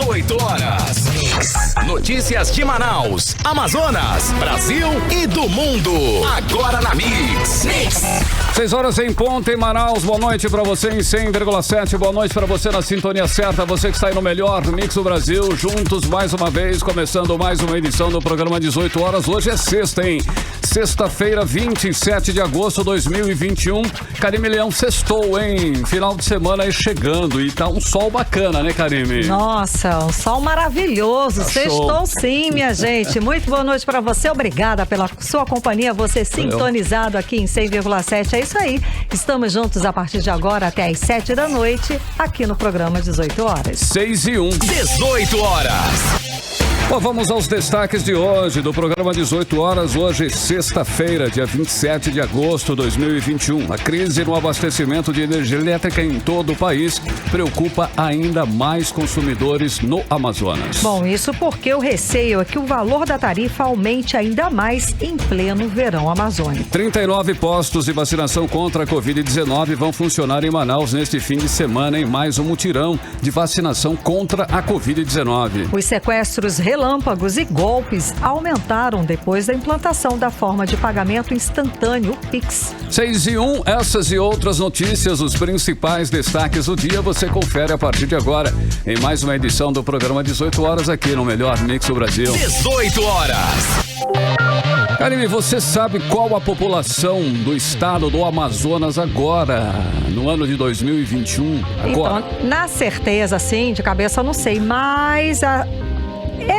18 horas. Notícias de Manaus, Amazonas, Brasil e do mundo. Agora na Mix. 6 horas em ponto em Manaus. Boa noite pra você em 100,7. Boa noite pra você na sintonia certa. Você que está aí no melhor Mix do Brasil. Juntos mais uma vez, começando mais uma edição do programa 18 horas. Hoje é sexta, hein? Sexta-feira, 27 de agosto de 2021. Karime Leão sextou, hein? Final de semana aí chegando e tá um sol bacana, né, Karime? Nossa, um sol maravilhoso. Sextou sim, minha gente. Muito boa noite pra você. Obrigada pela sua companhia. Você sintonizado aqui em 100,7. É isso aí. Estamos juntos a partir de agora até às 7 da noite, aqui no programa 18 horas. 6 e 1. 18 horas. Bom, vamos aos destaques de hoje, do programa 18 horas, hoje sexta-feira, dia 27 de agosto de 2021. A crise no abastecimento de energia elétrica em todo o país preocupa ainda mais consumidores no Amazonas. Bom, isso porque o receio é que o valor da tarifa aumente ainda mais em pleno verão amazônico. 39 postos de vacinação contra a Covid-19 vão funcionar em Manaus neste fim de semana em mais um mutirão de vacinação contra a Covid-19. Os sequestros relâmpagos e golpes aumentaram depois da implantação da forma de pagamento instantâneo Pix. 6 e 1, essas e outras notícias, os principais destaques do dia, você confere a partir de agora em mais uma edição do programa 18 horas aqui no Melhor Mix do Brasil. 18 horas. Karime, você sabe qual a população do estado do Amazonas agora, no ano de 2021? Agora? Então, na certeza, assim, de cabeça eu não sei, mas é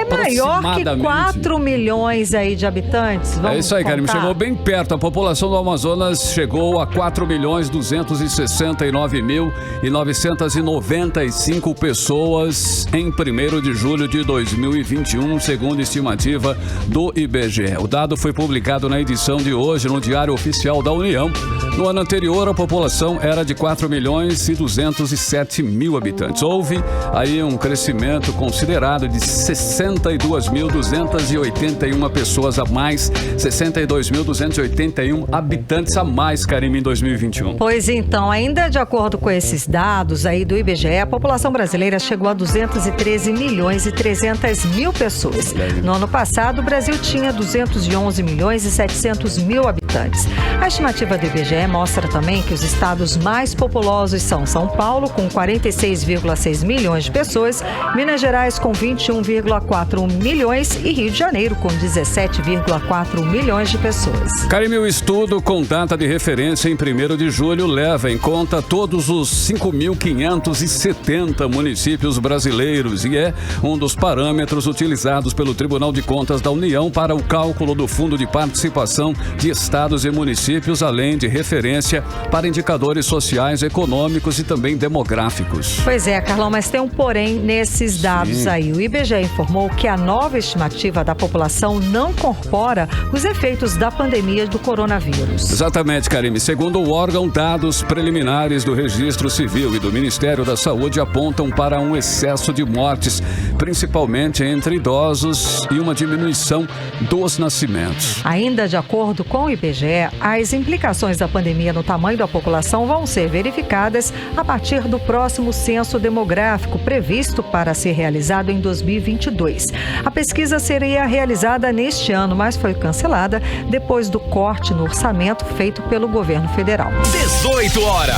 maior que 4 milhões aí de habitantes. Vamos é isso aí, Karime, contar? chegou bem perto. A população do Amazonas chegou a 4.269.995 pessoas em 1º de julho de 2021, segundo a estimativa do IBGE. O dado foi publicado na edição de hoje no Diário Oficial da União. No ano anterior, a população era de 4.207.000 habitantes. Houve aí um crescimento considerado de 62.281 pessoas a mais, 62.281 habitantes a mais, Karime, em 2021. Pois então, ainda de acordo com esses dados aí do IBGE, a população brasileira chegou a 213.300.000 pessoas. No ano passado, o Brasil tinha 211.700.000 habitantes. A estimativa do IBGE mostra também que os estados mais populosos são São Paulo, com 46,6 milhões de pessoas, Minas Gerais, com 21,4 milhões e Rio de Janeiro, com 17,4 milhões de pessoas. Karime, o estudo com data de referência em 1º de julho leva em conta todos os 5.570 municípios brasileiros e é um dos parâmetros utilizados pelo Tribunal de Contas da União para o cálculo do Fundo de Participação de Estados e Municípios, além de referência para indicadores sociais, econômicos e também demográficos. Pois é, Carlão, mas tem um porém nesses dados. Sim. Aí. O IBGE informou que a nova estimativa da população não incorpora os efeitos da pandemia do coronavírus. Exatamente, Karime. Segundo o órgão, dados preliminares do Registro Civil e do Ministério da Saúde apontam para um excesso de mortes, principalmente entre idosos, e uma diminuição dos nascimentos. Ainda de acordo com o IBGE, as implicações da pandemia no tamanho da população vão ser verificadas a partir do próximo censo demográfico previsto para ser realizado em 2022. A pesquisa seria realizada neste ano, mas foi cancelada depois do corte no orçamento feito pelo governo federal. 18 horas.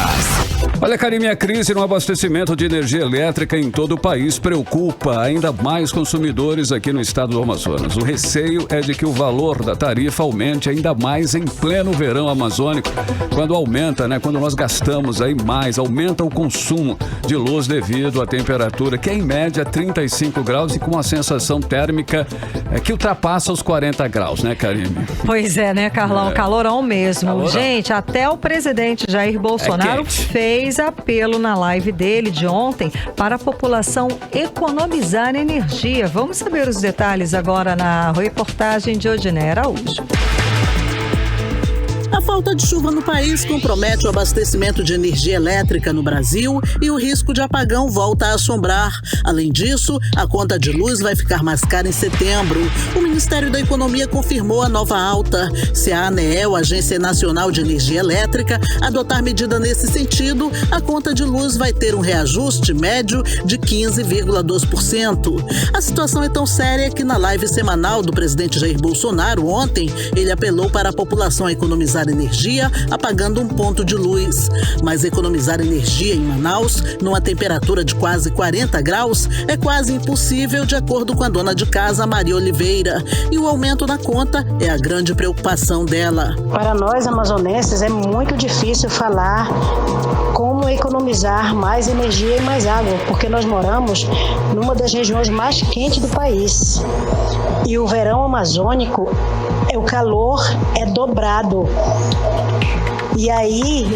Olha, Karime, a crise no abastecimento de energia elétrica em todo o país preocupa ainda mais consumidores aqui no estado do Amazonas. O receio é de que o valor da tarifa aumente ainda mais em pleno verão amazônico, quando aumenta, né? Quando nós gastamos aí mais, aumenta o consumo de luz devido à temperatura, que é em média 35 graus e com a sensação térmica que ultrapassa os 40 graus, né, Karime? Pois é, né, Carlão? Calorão mesmo. Calorão. Gente, até o presidente Jair Bolsonaro fez apelo na live dele de ontem para a população economizar energia. Vamos saber os detalhes agora na reportagem de Odiné Araújo. A falta de chuva no país compromete o abastecimento de energia elétrica no Brasil e o risco de apagão volta a assombrar. Além disso, a conta de luz vai ficar mais cara em setembro. O Ministério da Economia confirmou a nova alta. Se a ANEEL, Agência Nacional de Energia Elétrica, adotar medida nesse sentido, a conta de luz vai ter um reajuste médio de 15,2%. A situação é tão séria que na live semanal do presidente Jair Bolsonaro ontem, ele apelou para a população a economizar energia, apagando um ponto de luz. Mas economizar energia em Manaus, numa temperatura de quase 40 graus, é quase impossível, de acordo com a dona de casa, Maria Oliveira. E o aumento na conta é a grande preocupação dela. Para nós, amazonenses, é muito difícil falar como economizar mais energia e mais água, porque nós moramos numa das regiões mais quentes do país. E o verão amazônico, o calor é dobrado. E aí,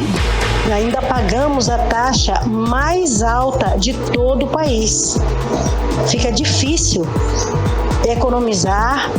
ainda pagamos a taxa mais alta de todo o país. Fica difícil economizar,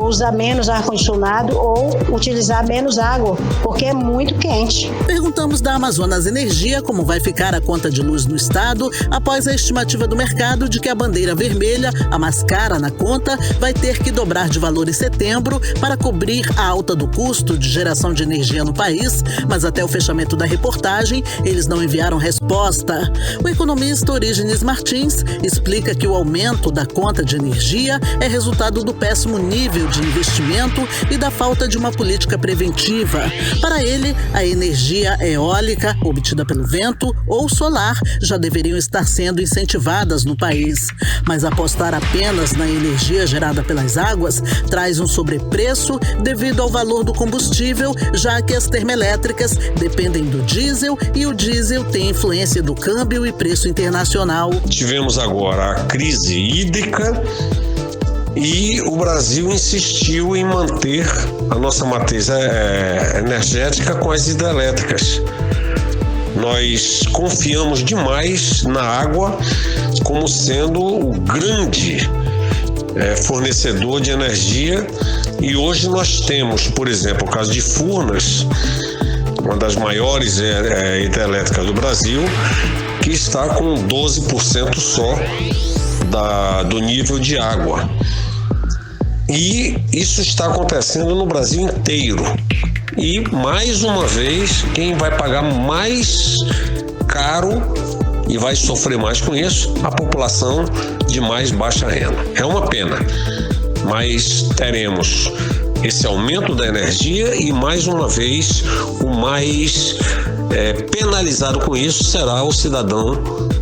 usar menos ar-condicionado ou utilizar menos água, porque é muito quente. Perguntamos da Amazonas Energia como vai ficar a conta de luz no estado após a estimativa do mercado de que a bandeira vermelha, a mais cara na conta, vai ter que dobrar de valor em setembro para cobrir a alta do custo de geração de energia no país, mas até o fechamento da reportagem, eles não enviaram resposta. O economista Orígenes Martins explica que o aumento da conta de energia é resultado do péssimo nível de investimento e da falta de uma política preventiva. Para ele, a energia eólica, obtida pelo vento, ou solar, já deveriam estar sendo incentivadas no país. Mas apostar apenas na energia gerada pelas águas traz um sobrepreço devido ao valor do combustível, já que as termoelétricas dependem do diesel e o diesel tem influência do câmbio e preço internacional. Tivemos agora a crise hídrica e o Brasil insistiu em manter a nossa matriz energética com as hidrelétricas. Nós confiamos demais na água como sendo o grande fornecedor de energia, e hoje nós temos, por exemplo, o caso de Furnas, uma das maiores hidrelétricas do Brasil, que está com 12% só do nível de água. E isso está acontecendo no Brasil inteiro. E, mais uma vez, quem vai pagar mais caro e vai sofrer mais com isso, a população de mais baixa renda. É uma pena, mas teremos esse aumento da energia e, mais uma vez, o mais penalizado com isso será o cidadão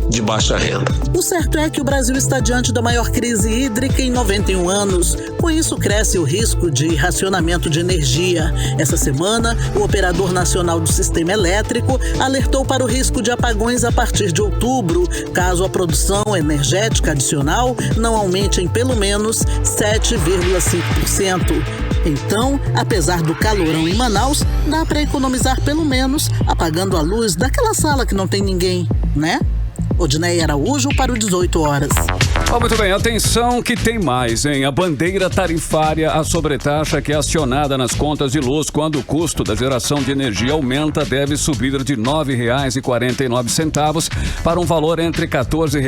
de baixa renda. O certo é que o Brasil está diante da maior crise hídrica em 91 anos. Com isso, cresce o risco de racionamento de energia. Essa semana, o Operador Nacional do Sistema Elétrico alertou para o risco de apagões a partir de outubro, caso a produção energética adicional não aumente em pelo menos 7,5%. Então, apesar do calorão em Manaus, dá para economizar pelo menos apagando a luz daquela sala que não tem ninguém, né? Odinei Araújo para o 18 horas. Muito bem, atenção que tem mais, hein? A bandeira tarifária, a sobretaxa que é acionada nas contas de luz quando o custo da geração de energia aumenta, deve subir de R$ 9,49 para um valor entre R$ 14 e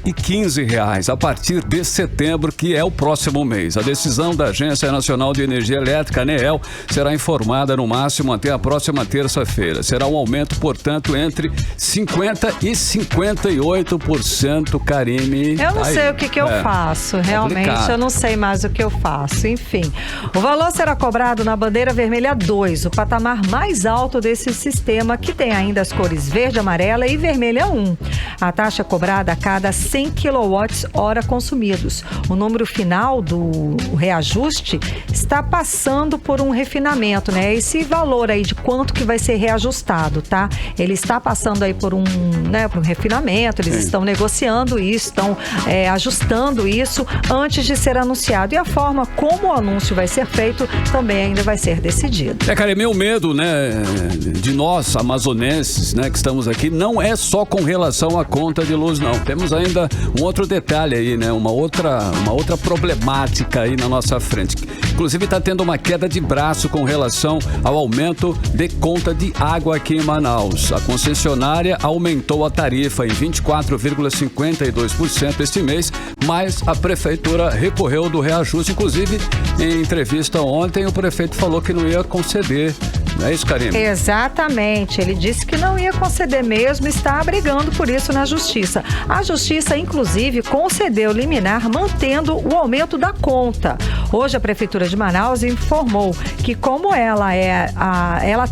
R$ 15 a partir de setembro, que é o próximo mês. A decisão da Agência Nacional de Energia Elétrica, ANEEL, será informada no máximo até a próxima terça-feira. Será um aumento, portanto, entre 50% e 58%, Karine. Eu não sei o que eu faço, realmente, complicado. Eu não sei mais o que eu faço. Enfim, o valor será cobrado na bandeira vermelha 2, o patamar mais alto desse sistema, que tem ainda as cores verde, amarela e vermelha 1. A taxa é cobrada a cada 100 kWh consumidos. O número final do reajuste está passando por um refinamento, né? Esse valor aí de quanto que vai ser reajustado, tá? Ele está passando aí por um refinamento, eles estão negociando isso, estão ajustando isso antes de ser anunciado. E a forma como o anúncio vai ser feito também ainda vai ser decidido. Cara, meu medo, né, de nós, amazonenses, né, que estamos aqui, não é só com relação à conta de luz, não. Temos ainda um outro detalhe aí, né? Uma outra problemática aí na nossa frente. Inclusive está tendo uma queda de braço com relação ao aumento de conta de água aqui em Manaus. A concessionária aumentou a tarifa em 24,52% este mês, mas a prefeitura recorreu do reajuste. Inclusive, em entrevista ontem, o prefeito falou que não ia conceder. Não é isso, Karine? Exatamente. Ele disse que não ia conceder mesmo, está brigando por isso na Justiça. A Justiça, inclusive, concedeu liminar mantendo o aumento da conta. Hoje, a Prefeitura de Manaus informou que, como ela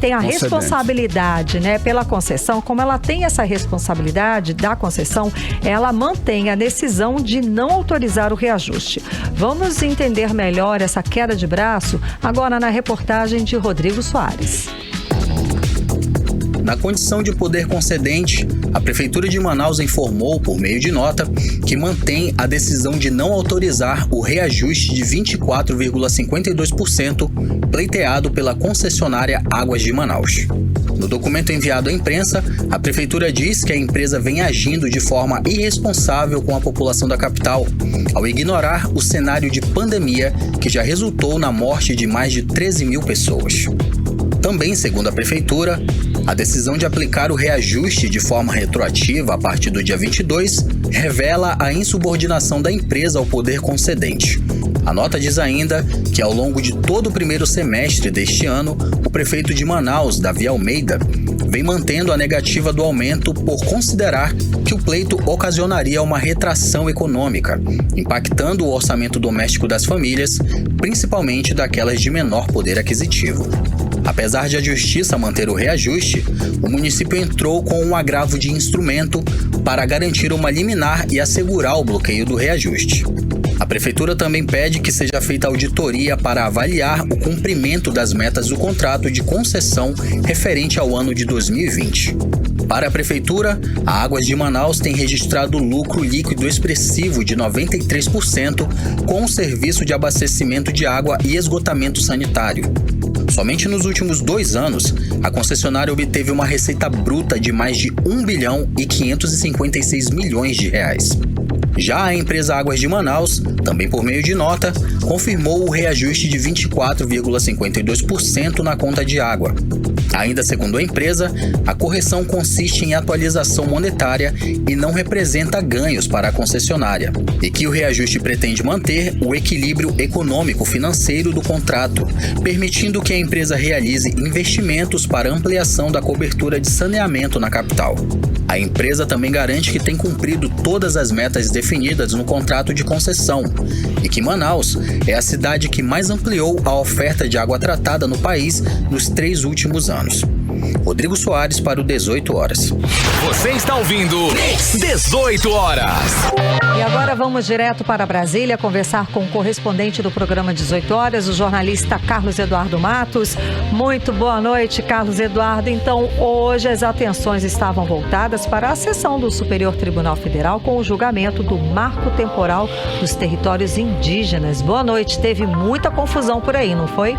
tem a responsabilidade, né, pela concessão, como ela tem essa responsabilidade da concessão, ela mantém a decisão de não autorizar o reajuste. Vamos entender melhor essa queda de braço agora na reportagem de Rodrigo Soares. Na condição de poder concedente, a Prefeitura de Manaus informou, por meio de nota, que mantém a decisão de não autorizar o reajuste de 24,52% pleiteado pela concessionária Águas de Manaus. No documento enviado à imprensa, a Prefeitura diz que a empresa vem agindo de forma irresponsável com a população da capital, ao ignorar o cenário de pandemia que já resultou na morte de mais de 13 mil pessoas. Também, segundo a Prefeitura, a decisão de aplicar o reajuste de forma retroativa a partir do dia 22 revela a insubordinação da empresa ao poder concedente. A nota diz ainda que, ao longo de todo o primeiro semestre deste ano, o prefeito de Manaus, Davi Almeida, vem mantendo a negativa do aumento por considerar que o pleito ocasionaria uma retração econômica, impactando o orçamento doméstico das famílias, principalmente daquelas de menor poder aquisitivo. Apesar de a Justiça manter o reajuste, o município entrou com um agravo de instrumento para garantir uma liminar e assegurar o bloqueio do reajuste. A Prefeitura também pede que seja feita auditoria para avaliar o cumprimento das metas do contrato de concessão referente ao ano de 2020. Para a Prefeitura, a Águas de Manaus tem registrado lucro líquido expressivo de 93% com o serviço de abastecimento de água e esgotamento sanitário. Somente nos últimos 2 anos, a concessionária obteve uma receita bruta de mais de 1 bilhão e 556 milhões de reais. Já a empresa Águas de Manaus, também por meio de nota, confirmou o reajuste de 24,52% na conta de água. Ainda segundo a empresa, a correção consiste em atualização monetária e não representa ganhos para a concessionária, e que o reajuste pretende manter o equilíbrio econômico-financeiro do contrato, permitindo que a empresa realize investimentos para ampliação da cobertura de saneamento na capital. A empresa também garante que tem cumprido todas as metas definidas no contrato de concessão e que Manaus é a cidade que mais ampliou a oferta de água tratada no país nos 3 últimos anos. Rodrigo Soares para o 18 horas. Você está ouvindo 18 horas. E agora vamos direto para Brasília conversar com o correspondente do programa 18 horas, o jornalista Carlos Eduardo Matos. Muito boa noite, Carlos Eduardo. Então, hoje as atenções estavam voltadas para a sessão do Superior Tribunal Federal com o julgamento do marco temporal dos territórios indígenas. Boa noite. Teve muita confusão por aí, não foi?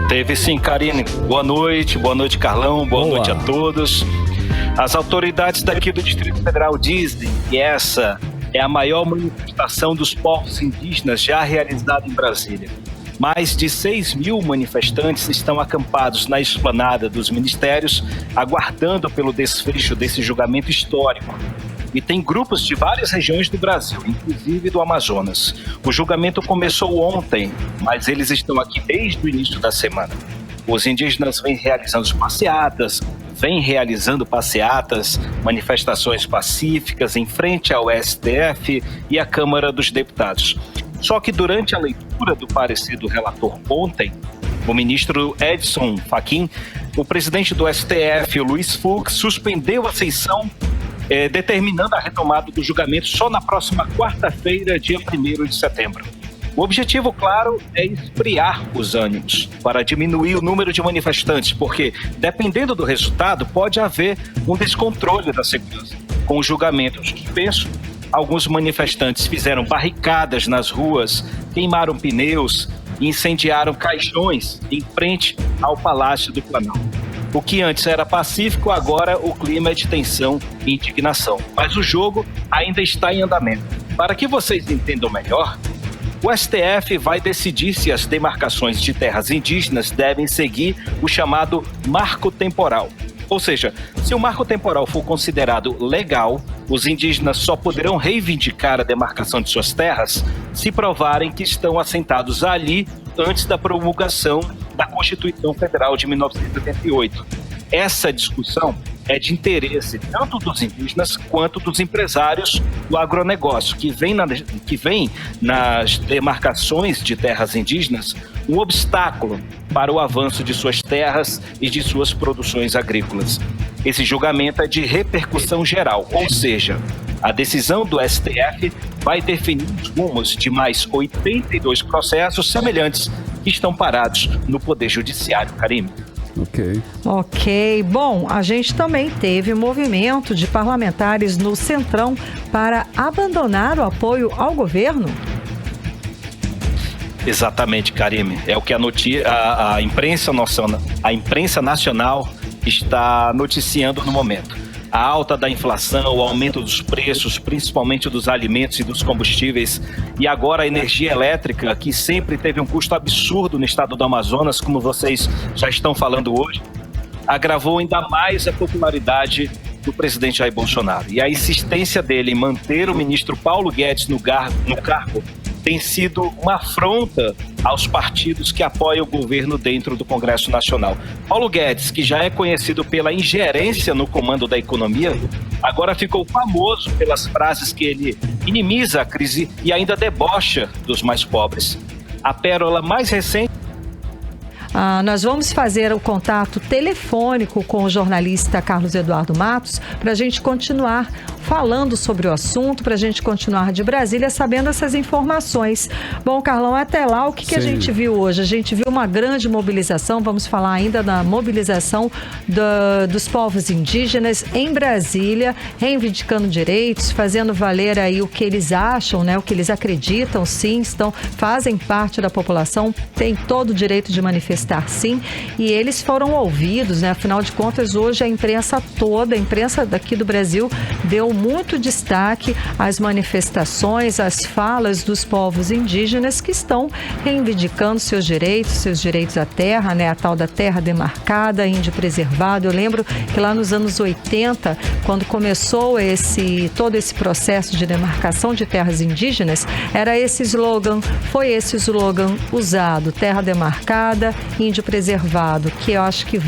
Teve sim, Karine. Boa noite, Carlão, boa noite a todos. As autoridades daqui do Distrito Federal dizem que essa é a maior manifestação dos povos indígenas já realizada em Brasília. Mais de 6 mil manifestantes estão acampados na esplanada dos ministérios, aguardando pelo desfecho desse julgamento histórico. E tem grupos de várias regiões do Brasil, inclusive do Amazonas. O julgamento começou ontem, mas eles estão aqui desde o início da semana. Os indígenas vêm realizando passeatas, manifestações pacíficas em frente ao STF e à Câmara dos Deputados. Só que durante a leitura do parecer do relator ontem, o ministro Edson Fachin, o presidente do STF, o Luiz Fux, suspendeu a sessão, determinando a retomada do julgamento só na próxima quarta-feira, dia 1º de setembro. O objetivo, claro, é esfriar os ânimos, para diminuir o número de manifestantes, porque, dependendo do resultado, pode haver um descontrole da segurança. Com o julgamento suspenso, alguns manifestantes fizeram barricadas nas ruas, queimaram pneus e incendiaram caixões em frente ao Palácio do Planalto. O que antes era pacífico, agora o clima é de tensão e indignação. Mas o jogo ainda está em andamento. Para que vocês entendam melhor, o STF vai decidir se as demarcações de terras indígenas devem seguir o chamado marco temporal. Ou seja, se o marco temporal for considerado legal, os indígenas só poderão reivindicar a demarcação de suas terras se provarem que estão assentados ali antes da promulgação da Constituição Federal de 1988. Essa discussão é de interesse tanto dos indígenas quanto dos empresários do agronegócio, que vem nas demarcações de terras indígenas um obstáculo para o avanço de suas terras e de suas produções agrícolas. Esse julgamento é de repercussão geral, ou seja, a decisão do STF vai definir os rumos de mais 82 processos semelhantes que estão parados no Poder Judiciário, Karime. Ok. Bom, a gente também teve movimento de parlamentares no Centrão para abandonar o apoio ao governo. Exatamente, Karime. É o que a imprensa nacional está noticiando no momento. A alta da inflação, o aumento dos preços, principalmente dos alimentos e dos combustíveis, e agora a energia elétrica, que sempre teve um custo absurdo no estado do Amazonas, como vocês já estão falando hoje, agravou ainda mais a popularidade do presidente Jair Bolsonaro. E a insistência dele em manter o ministro Paulo Guedes no cargo tem sido uma afronta aos partidos que apoiam o governo dentro do Congresso Nacional. Paulo Guedes, que já é conhecido pela ingerência no comando da economia, agora ficou famoso pelas frases que ele minimiza a crise e ainda debocha dos mais pobres. A pérola mais recente... Nós vamos fazer o contato telefônico com o jornalista Carlos Eduardo Matos para a gente continuar falando sobre o assunto, para a gente continuar de Brasília sabendo essas informações. Bom, Carlão, até lá, o que a gente viu hoje? A gente viu uma grande mobilização, vamos falar ainda da mobilização dos povos indígenas em Brasília, reivindicando direitos, fazendo valer aí o que eles acham, né, o que eles acreditam, sim, fazem parte da população, têm todo o direito de manifestar, sim, e eles foram ouvidos, né? Afinal de contas, hoje a imprensa toda, a imprensa daqui do Brasil, deu muito destaque às manifestações, às falas dos povos indígenas que estão reivindicando seus direitos à terra, né? A tal da terra demarcada, índio preservado. Eu lembro que lá nos anos 80, quando começou todo esse processo de demarcação de terras indígenas, foi esse slogan usado, terra demarcada, índio preservado, que eu acho que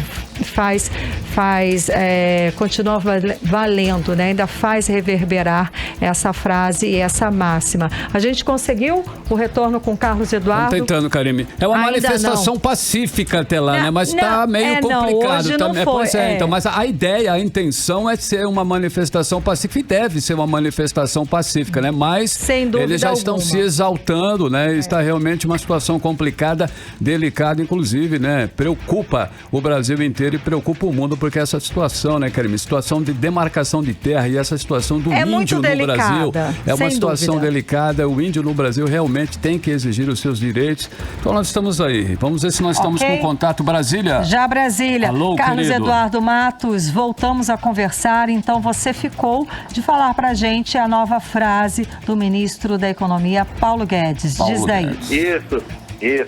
continua valendo, né? Ainda faz reverberar essa frase e essa máxima. A gente conseguiu o retorno com Carlos Eduardo? Estamos tentando, Karime. É uma manifestação pacífica até lá, né? Mas está meio complicado. Hoje não foi. Então, mas a ideia, a intenção é ser uma manifestação pacífica e deve ser uma manifestação pacífica, né? Mas sem dúvida eles já estão se exaltando, né? Está realmente uma situação complicada, delicada, inclusive, né? Preocupa o Brasil inteiro e preocupa o mundo, porque essa situação, né, Karime? Situação de demarcação de terra e essa situação do índio no Brasil é uma situação delicada. O índio no Brasil realmente tem que exigir os seus direitos. Então nós estamos aí. Vamos ver se nós estamos com contato. Brasília? Já Brasília. Alô, Carlos querido. Eduardo Matos, voltamos a conversar. Então você ficou de falar pra gente a nova frase do ministro da Economia, Paulo Guedes. Diz daí. Isso.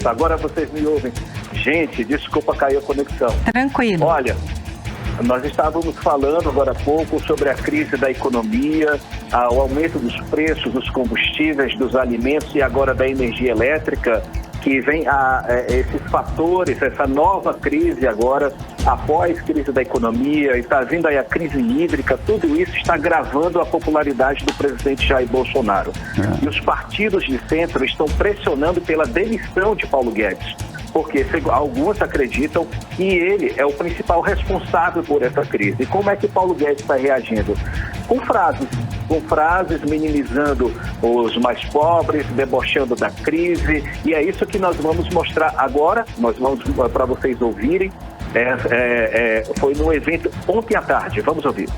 Agora vocês me ouvem. Gente, desculpa cair a conexão. Tranquilo. Olha, nós estávamos falando agora há pouco sobre a crise da economia, o aumento dos preços dos combustíveis, dos alimentos e agora da energia elétrica, que vem esses fatores, essa nova crise agora, após a crise da economia, está vindo aí a crise hídrica, tudo isso está agravando a popularidade do presidente Jair Bolsonaro. E os partidos de centro estão pressionando pela demissão de Paulo Guedes, porque alguns acreditam que ele é o principal responsável por essa crise. E como é que Paulo Guedes está reagindo? Com frases minimizando os mais pobres, debochando da crise, e é isso que nós vamos mostrar agora, nós vamos para vocês ouvirem, foi num evento ontem à tarde, vamos ouvir.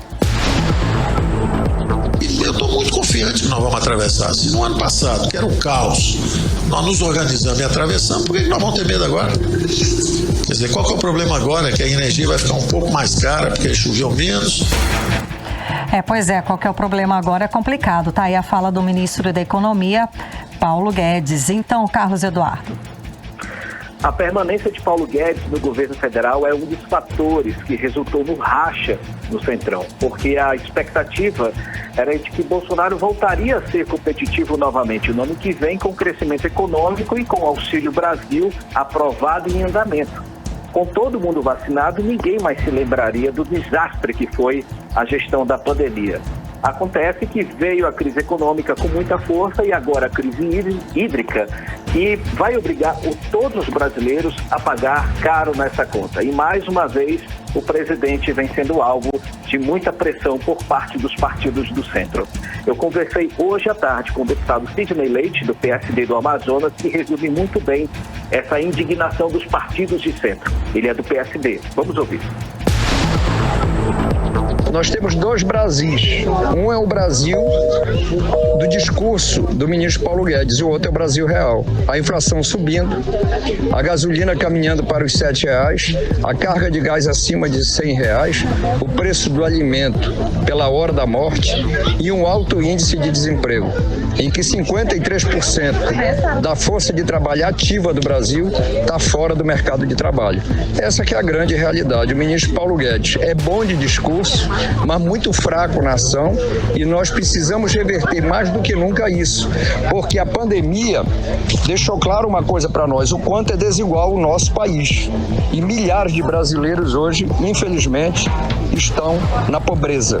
Eu estou muito confiante confiante que nós vamos atravessar. Se no ano passado, que era um caos, nós nos organizamos e atravessamos, por que nós vamos ter medo agora? Quer dizer, qual que é o problema agora? Que a energia vai ficar um pouco mais cara porque choveu menos. Pois é, qual que é o problema agora? É complicado, tá? Aí a fala do ministro da Economia, Paulo Guedes. Então, Carlos Eduardo. A permanência de Paulo Guedes no governo federal é um dos fatores que resultou no racha no Centrão, porque a expectativa era de que Bolsonaro voltaria a ser competitivo novamente no ano que vem com crescimento econômico e com o Auxílio Brasil aprovado em andamento. Com todo mundo vacinado, ninguém mais se lembraria do desastre que foi a gestão da pandemia. Acontece que veio a crise econômica com muita força e agora a crise hídrica, que vai obrigar todos os brasileiros a pagar caro nessa conta. E mais uma vez, o presidente vem sendo alvo de muita pressão por parte dos partidos do centro. Eu conversei hoje à tarde com o deputado Sidney Leite, do PSD do Amazonas, que resume muito bem essa indignação dos partidos de centro. Ele é do PSD. Vamos ouvir. Nós temos dois Brasis. Um é o Brasil do discurso do ministro Paulo Guedes e o outro é o Brasil real. A inflação subindo, a gasolina caminhando para os R$7, a carga de gás acima de R$100, o preço do alimento pela hora da morte e um alto índice de desemprego, em que 53% da força de trabalho ativa do Brasil está fora do mercado de trabalho. Essa que é a grande realidade. O ministro Paulo Guedes é bom de discurso, mas muito fraco na ação, e nós precisamos reverter mais do que nunca isso, porque a pandemia deixou claro uma coisa para nós, o quanto é desigual o nosso país, e milhares de brasileiros hoje, infelizmente, estão na pobreza,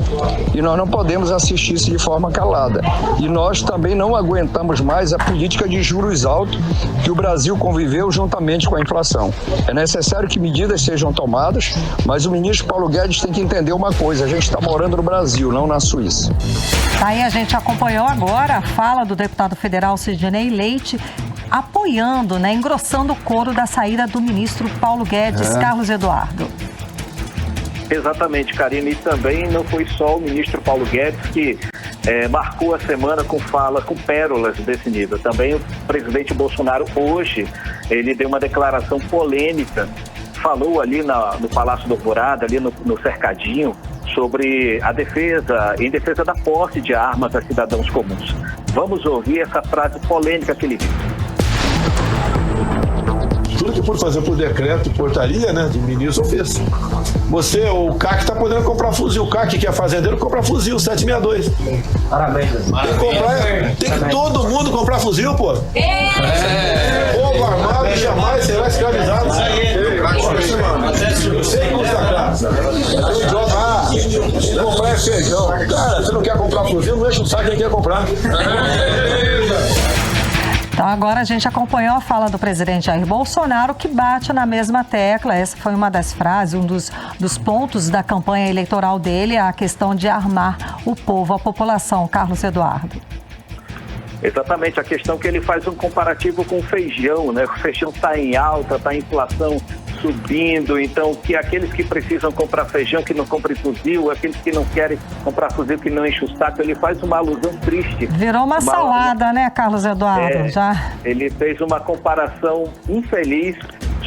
e nós não podemos assistir isso de forma calada, e nós também não aguentamos mais a política de juros altos que o Brasil conviveu juntamente com a inflação. É necessário que medidas sejam tomadas, mas o ministro Paulo Guedes tem que entender uma coisa, a gente está morando no Brasil, não na Suíça. Aí a gente acompanhou agora a fala do deputado federal Sidney Leite, apoiando, engrossando o coro da saída do ministro Paulo Guedes. Carlos Eduardo. Exatamente, Karine, e também não foi só o ministro Paulo Guedes que marcou a semana com fala, com pérolas desse nível. Também o presidente Bolsonaro hoje, ele deu uma declaração polêmica, falou ali no Palácio do Alvorada, ali no cercadinho, sobre em defesa da posse de armas a cidadãos comuns. Vamos ouvir essa frase polêmica que ele disse. Tudo que for fazer por decreto, portaria, de ministro, eu fiz. O CAC está podendo comprar fuzil. O CAC, que é fazendeiro, compra fuzil 762. Parabéns. Tem que todo mundo comprar fuzil, pô. Povo armado jamais será escravizado. Eu sei que custa caro. É um idiota. Comprar é feijão. Cara, você não quer comprar fuzil, não enche o saco quem quer comprar. Então agora a gente acompanhou a fala do presidente Jair Bolsonaro, que bate na mesma tecla. Essa foi uma das frases, um dos pontos da campanha eleitoral dele, a questão de armar o povo, a população. Carlos Eduardo. Exatamente, a questão que ele faz um comparativo com o feijão, O feijão está em alta, está a inflação subindo, então que aqueles que precisam comprar feijão que não comprem fuzil, aqueles que não querem comprar fuzil que não enchem o saco, ele faz uma alusão triste. Virou uma salada, Carlos Eduardo? Ele fez uma comparação infeliz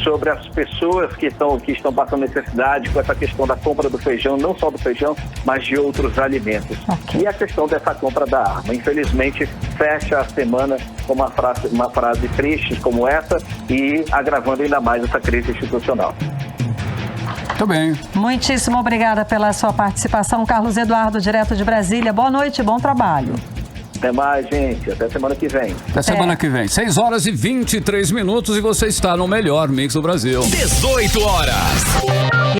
sobre as pessoas que estão passando necessidade com essa questão da compra do feijão, não só do feijão, mas de outros alimentos. Okay. E a questão dessa compra da arma. Infelizmente, fecha a semana com uma frase triste como essa e agravando ainda mais essa crise institucional. Muito bem. Muitíssimo obrigada pela sua participação, Carlos Eduardo, direto de Brasília. Boa noite, bom trabalho. Até mais, gente. Até semana que vem. Até semana que vem. 6 horas e 23 minutos e você está no melhor mix do Brasil. 18 horas.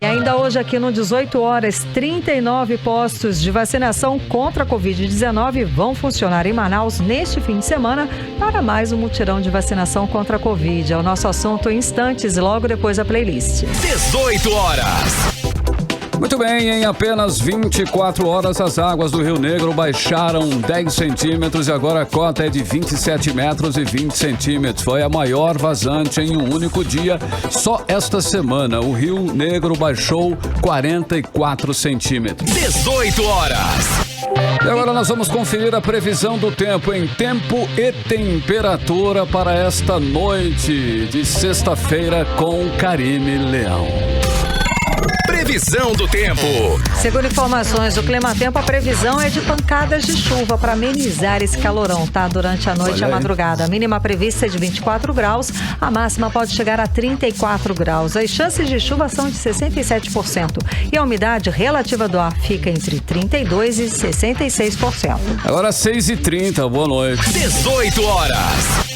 E ainda hoje aqui no 18 horas, 39 postos de vacinação contra a Covid-19 vão funcionar em Manaus neste fim de semana para mais um mutirão de vacinação contra a Covid. É o nosso assunto em instantes, logo depois da playlist. 18 horas. Muito bem, em apenas 24 horas as águas do Rio Negro baixaram 10 centímetros e agora a cota é de 27 metros e 20 centímetros. Foi a maior vazante em um único dia. Só esta semana o Rio Negro baixou 44 centímetros. 18 horas. E agora nós vamos conferir a previsão do tempo em tempo e temperatura para esta noite de sexta-feira com Karime Leão. Previsão do tempo. Segundo informações do Climatempo, a previsão é de pancadas de chuva para amenizar esse calorão, tá? Durante a noite e a madrugada. A mínima prevista é de 24 graus, a máxima pode chegar a 34 graus. As chances de chuva são de 67% e a umidade relativa do ar fica entre 32% e 66%. Agora 6h30, boa noite. 18 horas.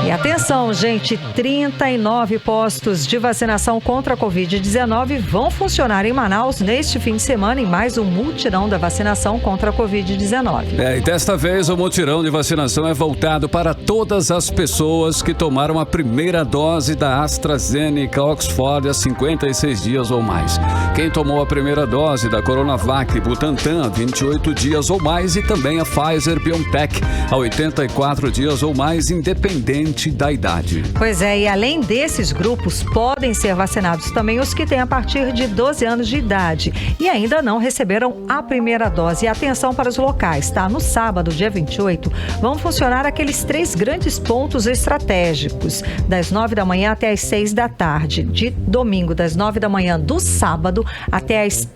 E atenção, gente, 39 postos de vacinação contra a Covid-19 vão funcionar em Manaus neste fim de semana em mais um mutirão da vacinação contra a Covid-19. E desta vez o mutirão de vacinação é voltado para todas as pessoas que tomaram a primeira dose da AstraZeneca Oxford há 56 dias ou mais. Quem tomou a primeira dose da Coronavac Butantan há 28 dias ou mais e também a Pfizer-BioNTech há 84 dias ou mais, independente da idade. Pois é, e além desses grupos, podem ser vacinados também os que têm a partir de 12 anos de idade e ainda não receberam a primeira dose. E atenção para os locais, tá? No sábado, dia 28, vão funcionar aqueles 3 grandes pontos estratégicos, das 9 da manhã até as 6 da tarde. De domingo, das 9 da manhã do sábado até as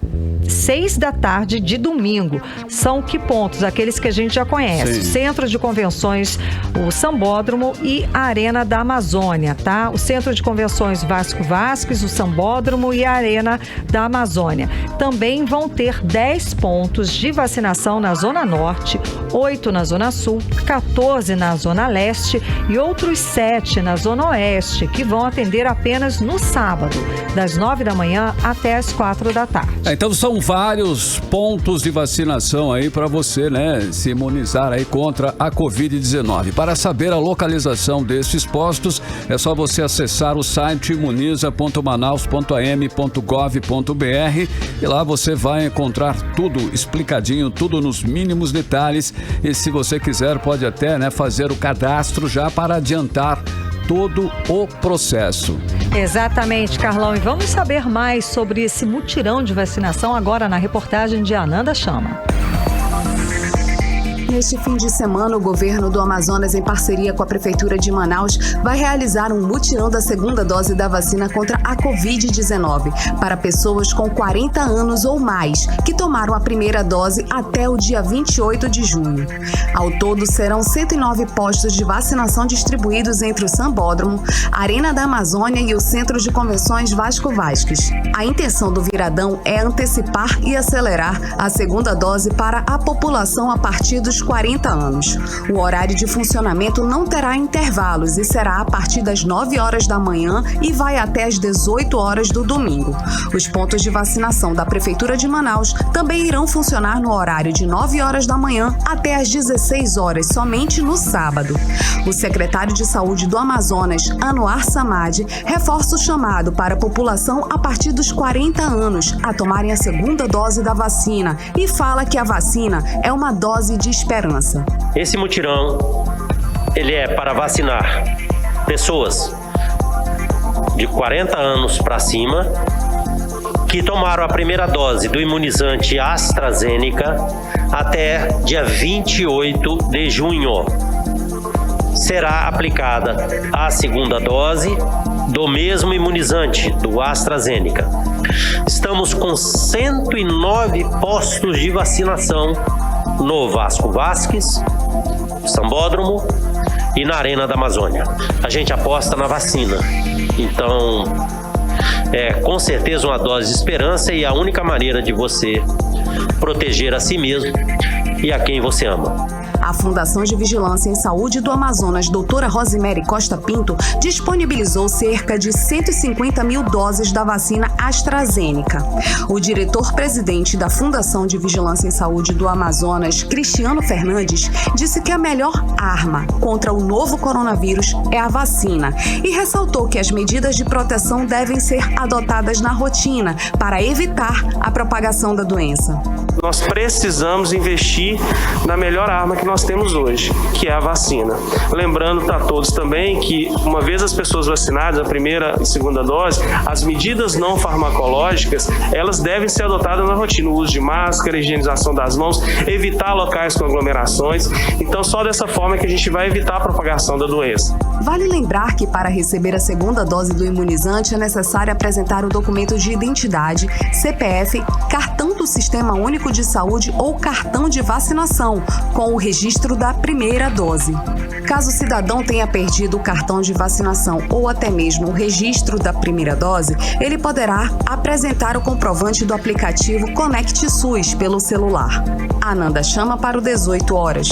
6 da tarde de domingo. São que pontos? Aqueles que a gente já conhece. Sim. O Centro de Convenções, o Sambódromo e a Arena da Amazônia, tá? O Centro de Convenções Vasco Vasques, o Sambódromo e a Arena da Amazônia. Também vão ter 10 pontos de vacinação na Zona Norte, 8 na Zona Sul, 14 na Zona Leste e outros 7 na Zona Oeste, que vão atender apenas no sábado, das 9 da manhã até as 4 da tarde. Então são vários pontos de vacinação aí para você, né, se imunizar aí contra a Covid-19. Para saber a localização desses postos, é só você acessar o site imuniza.manaus.am.gov.br e lá você vai encontrar tudo explicadinho, tudo nos mínimos detalhes. E se você quiser, pode até, né, fazer o cadastro já para adiantar todo o processo. Exatamente, Carlão. E vamos saber mais sobre esse mutirão de vacinação agora na reportagem de Ananda Chama. Neste fim de semana, o governo do Amazonas, em parceria com a Prefeitura de Manaus, vai realizar um mutirão da segunda dose da vacina contra a Covid-19 para pessoas com 40 anos ou mais que tomaram a primeira dose até o dia 28 de junho. Ao todo, serão 109 postos de vacinação distribuídos entre o Sambódromo, a Arena da Amazônia e o Centro de Convenções Vasco Vasques. A intenção do viradão é antecipar e acelerar a segunda dose para a população a partir dos 40 anos. O horário de funcionamento não terá intervalos e será a partir das 9 horas da manhã e vai até as 18 horas do domingo. Os pontos de vacinação da Prefeitura de Manaus também irão funcionar no horário de 9 horas da manhã até as 16 horas, somente no sábado. O secretário de Saúde do Amazonas, Anuar Samad, reforça o chamado para a população a partir dos 40 anos a tomarem a segunda dose da vacina e fala que a vacina é uma dose de esperança. Esse mutirão, ele é para vacinar pessoas de 40 anos para cima que tomaram a primeira dose do imunizante AstraZeneca até dia 28 de junho. Será aplicada a segunda dose do mesmo imunizante, do AstraZeneca. Estamos com 109 postos de vacinação no Vasco Vasques, Sambódromo e na Arena da Amazônia. A gente aposta na vacina, então é com certeza uma dose de esperança e a única maneira de você proteger a si mesmo e a quem você ama. A Fundação de Vigilância em Saúde do Amazonas, doutora Rosemary Costa Pinto, disponibilizou cerca de 150 mil doses da vacina AstraZeneca. O diretor-presidente da Fundação de Vigilância em Saúde do Amazonas, Cristiano Fernandes, disse que a melhor arma contra o novo coronavírus é a vacina e ressaltou que as medidas de proteção devem ser adotadas na rotina para evitar a propagação da doença. nós precisamos investir na melhor arma que nós temos hoje, que é a vacina. Lembrando para todos também que, uma vez as pessoas vacinadas, a primeira e segunda dose, as medidas não farmacológicas, elas devem ser adotadas na rotina, o uso de máscara, higienização das mãos, evitar locais com aglomerações. Então, só dessa forma que a gente vai evitar a propagação da doença. Vale lembrar que para receber a segunda dose do imunizante é necessário apresentar o documento de identidade, CPF, cartão do Sistema Único de Saúde ou cartão de vacinação, com o registro da primeira dose. Caso o cidadão tenha perdido o cartão de vacinação ou até mesmo o registro da primeira dose, ele poderá apresentar o comprovante do aplicativo Conect SUS pelo celular. Ananda chama para o 18 horas.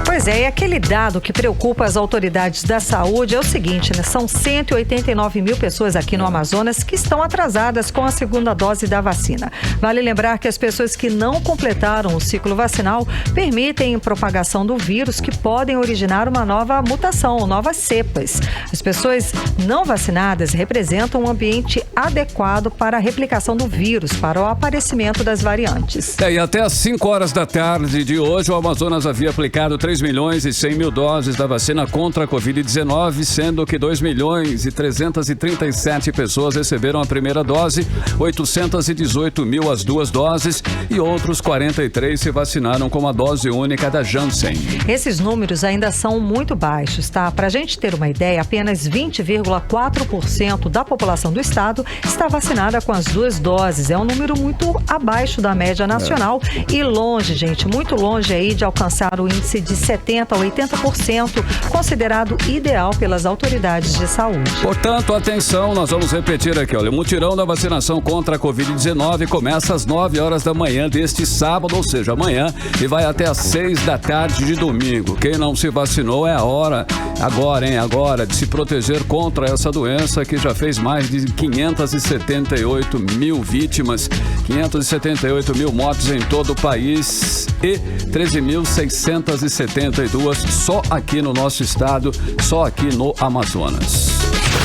Pois é, e aquele dado que preocupa as autoridades da saúde é o seguinte, né? São 189 mil pessoas aqui no Amazonas que estão atrasadas com a segunda dose da vacina. Vale lembrar que as pessoas que não completaram o ciclo vacinal permitem propagação do vírus que podem originar uma nova mutação, novas cepas. As pessoas não vacinadas representam um ambiente adequado para a replicação do vírus, para o aparecimento das variantes. E até às 5 horas da tarde de hoje, o Amazonas havia aplicado 3 milhões e 100 mil doses da vacina contra a Covid-19, sendo que 2 milhões e 337 pessoas receberam a primeira dose, 818 mil as duas doses e outros 43 se vacinaram com a dose única da Janssen. Esses números ainda são muito baixos, tá? Para a gente ter uma ideia, apenas 20,4% da população do estado está vacinada com as duas doses. É um número muito abaixo da média nacional e longe, gente, muito longe aí de alcançar o índice de 70% a 80%, considerado ideal pelas autoridades de saúde. Portanto, atenção, nós vamos repetir aqui, olha, o mutirão da vacinação contra a Covid-19 começa às 9 horas da manhã deste sábado, ou seja, amanhã, e vai até às 6 da tarde de domingo. Quem não se vacinou é a hora, agora, de se proteger contra essa doença que já fez mais de 578 mil vítimas, 578 mil mortes em todo o país e 13.672 só aqui no nosso estado, só aqui no Amazonas.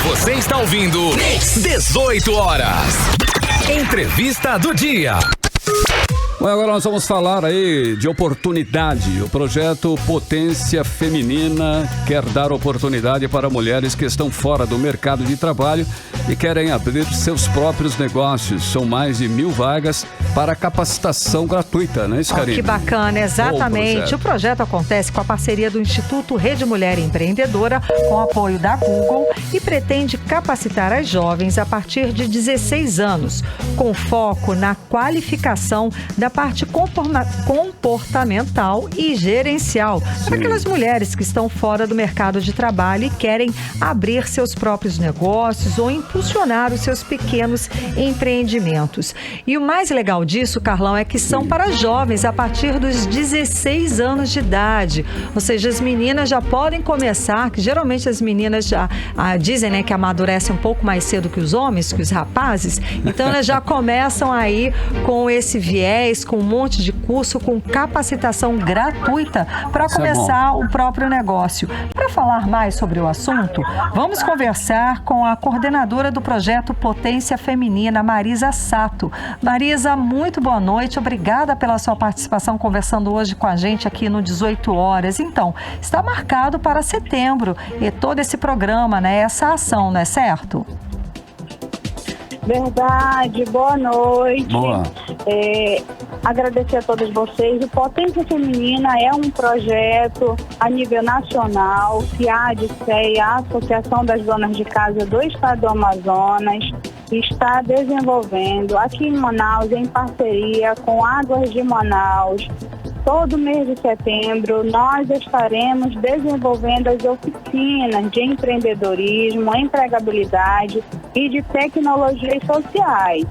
Você está ouvindo 18 horas. Entrevista do dia. Bom, agora nós vamos falar aí de oportunidade. O projeto Potência Feminina quer dar oportunidade para mulheres que estão fora do mercado de trabalho e querem abrir seus próprios negócios. São mais de 1.000 vagas para capacitação gratuita, né, Karine? Que bacana, exatamente. O projeto acontece com a parceria do Instituto Rede Mulher Empreendedora, com apoio da Google, e pretende capacitar as jovens a partir de 16 anos, com foco na qualificação da parte comportamental e gerencial, para aquelas mulheres que estão fora do mercado de trabalho e querem abrir seus próprios negócios ou impulsionar os seus pequenos empreendimentos. E o mais legal disso, Carlão, é que são para jovens a partir dos 16 anos de idade, ou seja, as meninas já podem começar, que geralmente as meninas já dizem, né, que amadurecem um pouco mais cedo que os homens, que os rapazes, então elas já começam aí com esse viés, com um monte de curso, com capacitação gratuita para começar o próprio negócio. Para falar mais sobre o assunto, vamos conversar com a coordenadora do projeto Potência Feminina, Marisa Sato. Marisa, muito boa noite, obrigada pela sua participação conversando hoje com a gente aqui no 18 horas. Então, está marcado para setembro e todo esse programa, né, essa ação, não é certo? Verdade, boa noite. Boa. Agradecer a todos vocês. O Potência Feminina é um projeto a nível nacional que a ADCEA, a Associação das Donas de Casa do Estado do Amazonas, está desenvolvendo aqui em Manaus, em parceria com Águas de Manaus. Todo mês de setembro, nós estaremos desenvolvendo as oficinas de empreendedorismo, empregabilidade e de tecnologias sociais.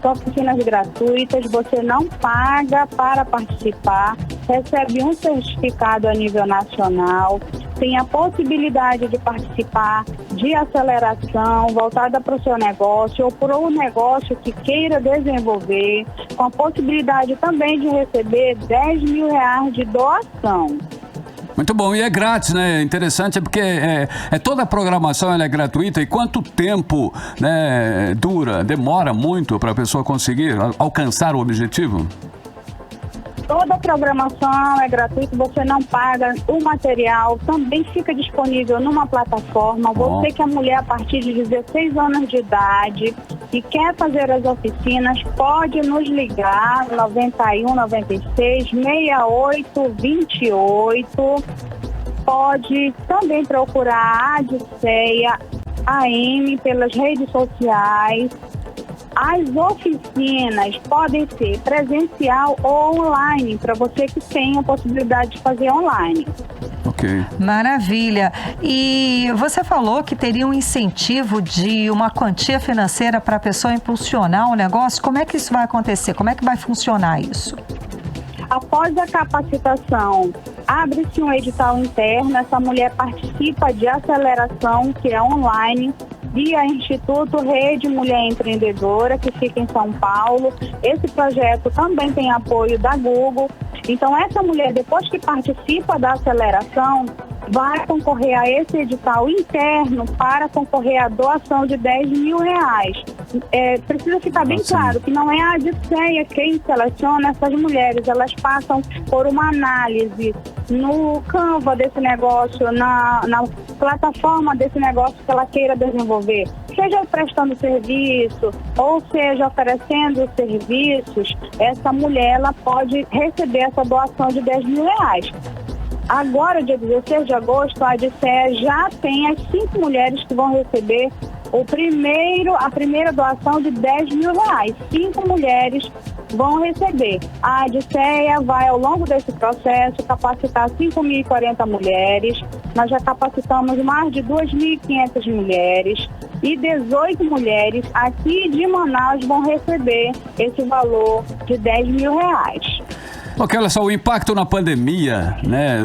São oficinas gratuitas, você não paga para participar, recebe um certificado a nível nacional, tem a possibilidade de participar de aceleração voltada para o seu negócio ou para um negócio que queira desenvolver, com a possibilidade também de receber R$10 mil de doação. Muito bom, e é grátis, né? Interessante, porque toda a programação ela é gratuita. E quanto tempo, né, demora muito para a pessoa conseguir alcançar o objetivo? Toda a programação é gratuita, você não paga. O material também fica disponível numa plataforma. Você que é mulher a partir de 16 anos de idade e quer fazer as oficinas, pode nos ligar 91 96 68 28. Pode também procurar a Adceia AM pelas redes sociais. As oficinas podem ser presencial ou online, para você que tem a possibilidade de fazer online. Ok. Maravilha. E você falou que teria um incentivo de uma quantia financeira para a pessoa impulsionar um negócio. Como é que isso vai acontecer? Como é que vai funcionar isso? Após a capacitação, abre-se um edital interno, essa mulher participa de aceleração, que é online, via Instituto Rede Mulher Empreendedora, que fica em São Paulo. Esse projeto também tem apoio da Google. Então, essa mulher, depois que participa da aceleração, vai concorrer a esse edital interno para concorrer à doação de R$10 mil. Precisa ficar bem claro que não é a Adceia quem seleciona essas mulheres, elas passam por uma análise no Canva desse negócio, na plataforma desse negócio que ela queira desenvolver, seja prestando serviço ou seja oferecendo serviços. Essa mulher ela pode receber essa doação de R$10 mil. Agora, dia 16 de agosto, a Adceia já tem as 5 mulheres que vão receber a primeira doação de R$10 mil. 5 mulheres vão receber. A Adceia vai, ao longo desse processo, capacitar 5.040 mulheres. Nós já capacitamos mais de 2.500 mulheres e 18 mulheres aqui de Manaus vão receber esse valor de R$10 mil. Ok, olha só, o impacto na pandemia, né,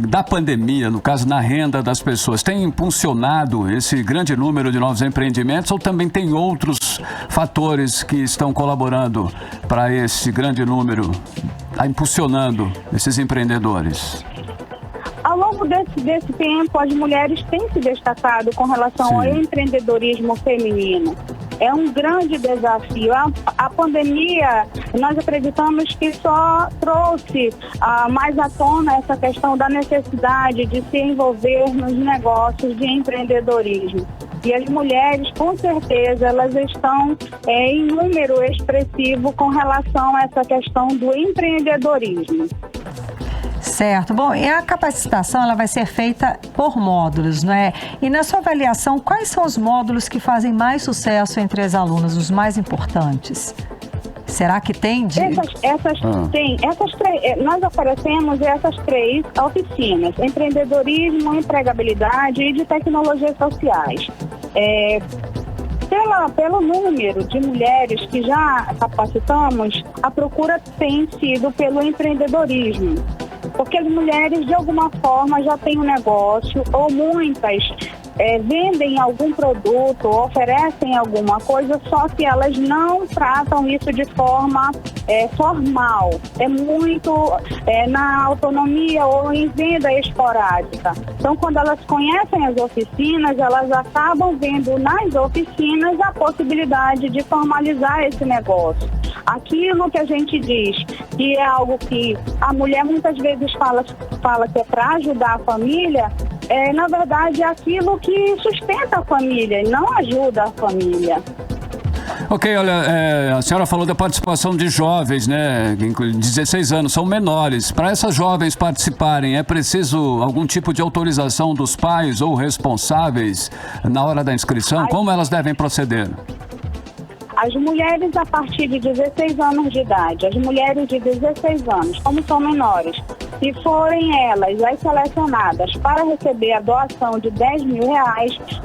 da pandemia, no caso na renda das pessoas, tem impulsionado esse grande número de novos empreendimentos ou também tem outros fatores que estão colaborando para esse grande número, impulsionando esses empreendedores? Ao longo desse tempo, as mulheres têm se destacado com relação ao empreendedorismo feminino. É um grande desafio. A pandemia, nós acreditamos que só trouxe mais à tona essa questão da necessidade de se envolver nos negócios de empreendedorismo. E as mulheres, com certeza, elas estão em número expressivo com relação a essa questão do empreendedorismo. Certo. Bom, e a capacitação ela vai ser feita por módulos, não é? E na sua avaliação, quais são os módulos que fazem mais sucesso entre as alunas, os mais importantes? Será que tem? Nós oferecemos essas 3 oficinas: empreendedorismo, empregabilidade e de tecnologias sociais. Pelo número de mulheres que já capacitamos, a procura tem sido pelo empreendedorismo. Porque as mulheres, de alguma forma, já têm um negócio, ou muitas vendem algum produto, oferecem alguma coisa, só que elas não tratam isso de forma formal. É muito na autonomia ou em venda esporádica. Então, quando elas conhecem as oficinas, elas acabam vendo nas oficinas a possibilidade de formalizar esse negócio. Aquilo que a gente diz que é algo que a mulher muitas vezes fala que é para ajudar a família, na verdade é aquilo que sustenta a família e não ajuda a família. Ok, olha, a senhora falou da participação de jovens, né, 16 anos, são menores. Para essas jovens participarem, é preciso algum tipo de autorização dos pais ou responsáveis na hora da inscrição? Como elas devem proceder? As mulheres a partir de 16 anos de idade, as mulheres de 16 anos, como são menores, se forem elas as selecionadas para receber a doação de R$10 mil,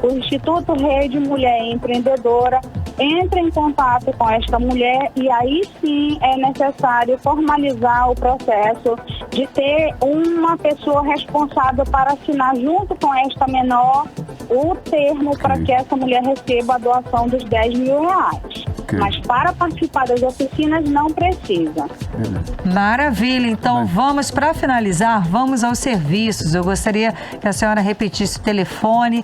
o Instituto Rede Mulher Empreendedora entra em contato com esta mulher e aí sim é necessário formalizar o processo de ter uma pessoa responsável para assinar junto com esta menor o termo para que essa mulher receba a doação dos R$10 mil. Ok. Mas para participar das oficinas não precisa. Maravilha, então vamos, para finalizar, vamos aos serviços. Eu gostaria que a senhora repetisse o telefone,